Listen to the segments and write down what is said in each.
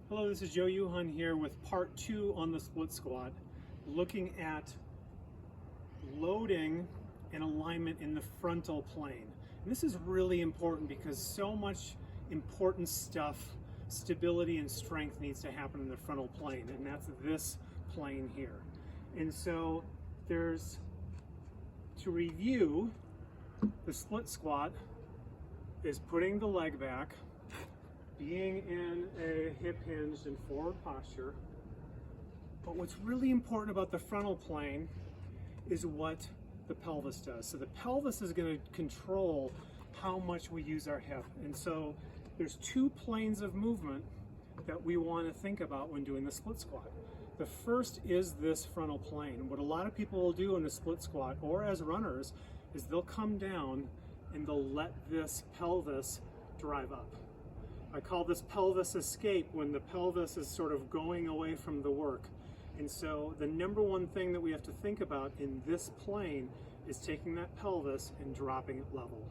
Hello, this is Joe Yuhan here with part 2 on the split squat, looking at loading and alignment in the frontal plane. And this is really important because so much important stuff, stability and strength needs to happen in the frontal plane, and that's this plane here. And so to review, the split squat is putting the leg back, being in a hip hinged and forward posture. But what's really important about the frontal plane is what the pelvis does. So the pelvis is going to control how much we use our hip. And so there's two planes of movement that we want to think about when doing the split squat. The first is this frontal plane. What a lot of people will do in the split squat or as runners is they'll come down and they'll let this pelvis drive up. I call this pelvis escape when the pelvis is sort of going away from the work. And so the number one thing that we have to think about in this plane is taking that pelvis and dropping it level.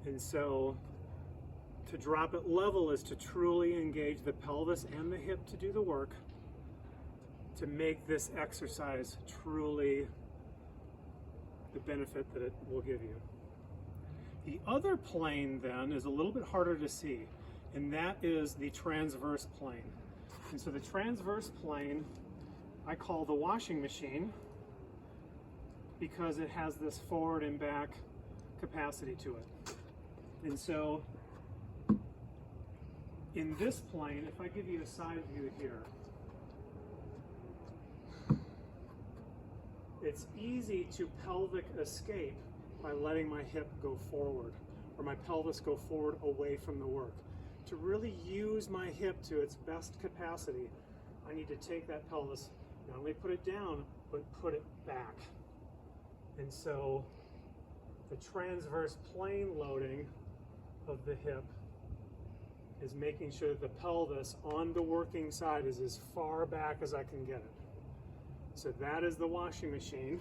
And so to drop it level is to truly engage the pelvis and the hip to do the work to make this exercise truly the benefit that it will give you. The other plane then is a little bit harder to see, and that is the transverse plane. And so the transverse plane I call the washing machine because it has this forward and back capacity to it. And so in this plane, if I give you a side view here, it's easy to pelvic escape by letting my hip go forward or my pelvis go forward away from the work. To really use my hip to its best capacity, I need to take that pelvis, not only put it down, but put it back. And so the transverse plane loading of the hip is making sure that the pelvis on the working side is as far back as I can get it. So that is the washing machine.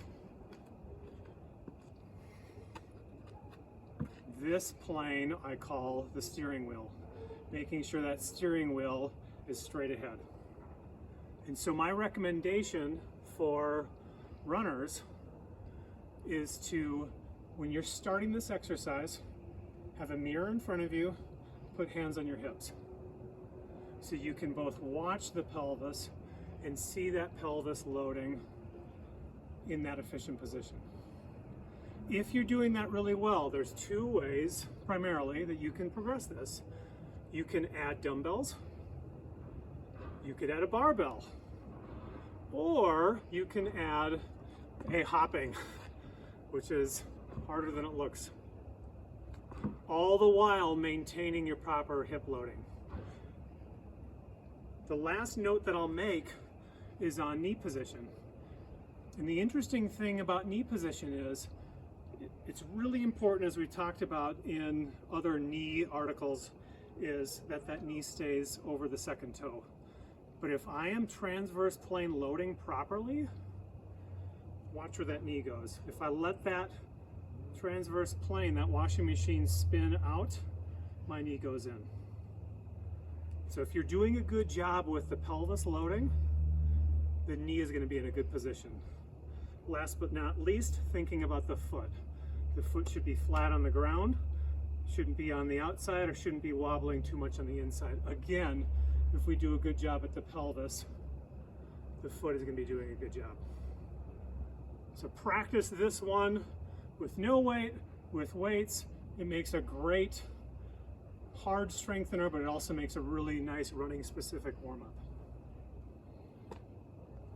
This plane I call the steering wheel, making sure that steering wheel is straight ahead. And so my recommendation for runners is to, when you're starting this exercise, have a mirror in front of you, put hands on your hips. So you can both watch the pelvis and see that pelvis loading in that efficient position. If you're doing that really well, there's two ways primarily that you can progress this. You can add dumbbells, you could add a barbell, or you can add a hopping, which is harder than it looks, all the while maintaining your proper hip loading. The last note that I'll make is on knee position. And the interesting thing about knee position is it's really important, as we talked about in other knee articles, is that that knee stays over the second toe. But if I am transverse plane loading properly, watch where that knee goes. If I let that transverse plane, that washing machine, spin out, my knee goes in. So if you're doing a good job with the pelvis loading, the knee is going to be in a good position. Last but not least, thinking about the foot. The foot should be flat on the ground, shouldn't be on the outside, or shouldn't be wobbling too much on the inside. Again, if we do a good job at the pelvis, the foot is going to be doing a good job. So practice this one with no weight, with weights. It makes a great hard strengthener, but it also makes a really nice running specific warm-up.